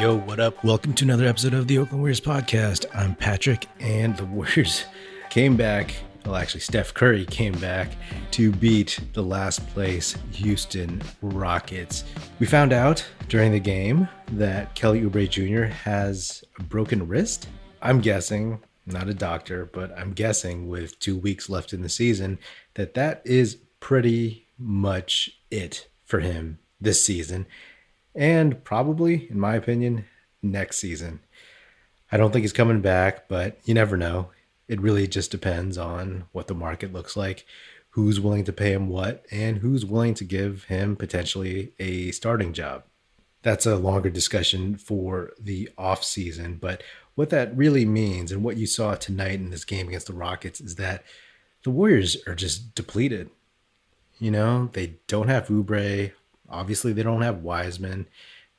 Yo, what up? Welcome to another episode of the Oakland Warriors podcast. I'm Patrick, and the Warriors came back. Well, actually, Steph Curry came back to beat the last place Houston Rockets. We found out during the game that Kelly Oubre Jr. has a broken wrist. I'm guessing, not a doctor, but I'm guessing with 2 weeks left in the season that is pretty much it for him this season. And probably, in my opinion, next season. I don't think he's coming back, but you never know. It really just depends on what the market looks like, who's willing to pay him what, and who's willing to give him potentially a starting job. That's a longer discussion for the offseason, but what that really means and what you saw tonight in this game against the Rockets is that the Warriors are just depleted. You know, they don't have Oubre. Obviously, they don't have Wiseman.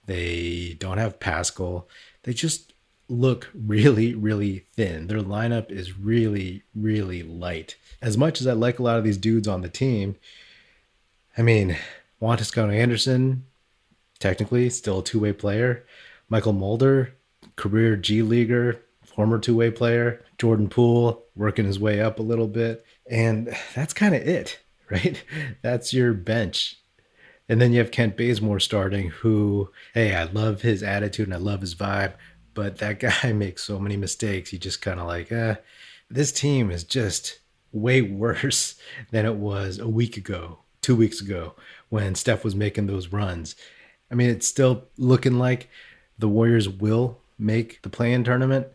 They don't have Pascal. They just look really, really thin. Their lineup is really, really light. As much as I like a lot of these dudes on the team, I mean, Juan Toscano-Anderson, technically still a two-way player. Michael Mulder, career G Leaguer, former two-way player. Jordan Poole, working his way up a little bit. And that's kind of it, right? That's your bench. And then you have Kent Bazemore starting, who, hey, I love his attitude and I love his vibe, but that guy makes so many mistakes. You just kind of like, this team is just way worse than it was a week ago, 2 weeks ago, when Steph was making those runs. I mean, it's still looking like the Warriors will make the play-in tournament,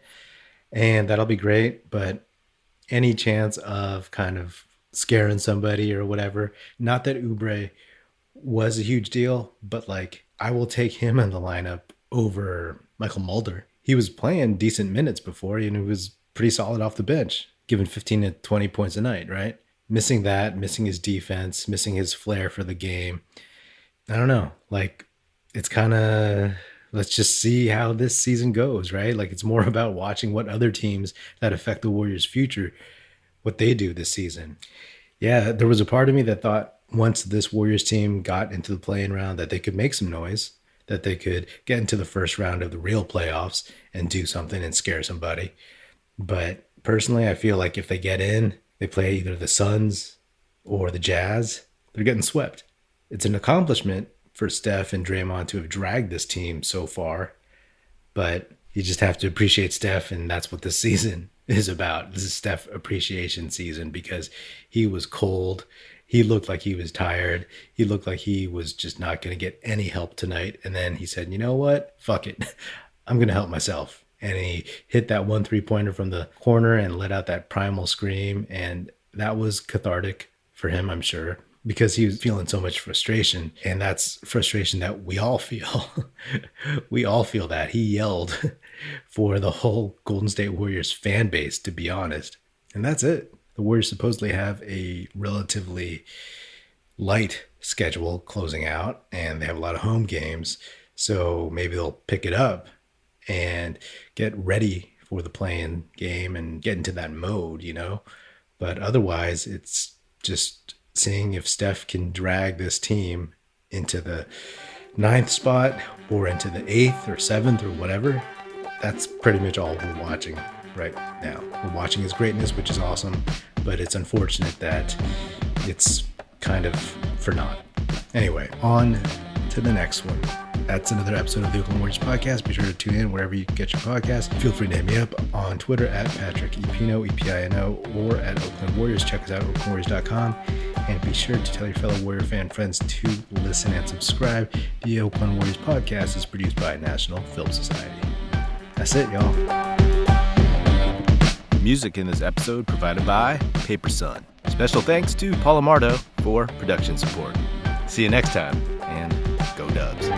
and that'll be great, but any chance of kind of scaring somebody or whatever, not that Oubre was a huge deal, but like I will take him in the lineup over Michael Mulder. He was playing decent minutes before, and he was pretty solid off the bench, giving 15 to 20 points a night, right? Missing that, missing his defense, missing his flair for the game. I don't know. Like, it's kind of, let's just see how this season goes, right? Like, it's more about watching what other teams that affect the Warriors' future, what they do this season. Yeah, there was a part of me that thought, once this Warriors team got into the play-in round, that they could make some noise, that they could get into the first round of the real playoffs and do something and scare somebody. But personally, I feel like if they get in, they play either the Suns or the Jazz, they're getting swept. It's an accomplishment for Steph and Draymond to have dragged this team so far, but you just have to appreciate Steph, and that's what this season is about. This is Steph appreciation season because he was cold. He looked like he was tired. He looked like he was just not going to get any help tonight. And then he said, you know what? Fuck it. I'm going to help myself. And he hit that 1 3-pointer from the corner and let out that primal scream. And that was cathartic for him, I'm sure, because he was feeling so much frustration. And that's frustration that we all feel. We all feel that. He yelled for the whole Golden State Warriors fan base, to be honest. And that's it. The Warriors supposedly have a relatively light schedule closing out, and they have a lot of home games. So maybe they'll pick it up and get ready for the play-in game and get into that mode, you know. But otherwise, it's just seeing if Steph can drag this team into the 9th spot or into the 8th or 7th or whatever. That's pretty much all we're watching right now. We're watching his greatness, which is awesome, but it's unfortunate that it's kind of for naught. Anyway, on to the next one. That's another episode of the Oakland Warriors podcast. Be sure to tune in wherever you get your podcast. Feel free to hit me up on Twitter at Patrick Epino, E-P-I-N-O, or at Oakland Warriors. Check us out at oaklandwarriors.com. And be sure to tell your fellow Warrior fan friends to listen and subscribe. The Oakland Warriors podcast is produced by National Film Society. That's it, y'all. Music in this episode provided by Paper Sun. Special thanks to Paul Amardo for production support. See you next time, and go Dubs.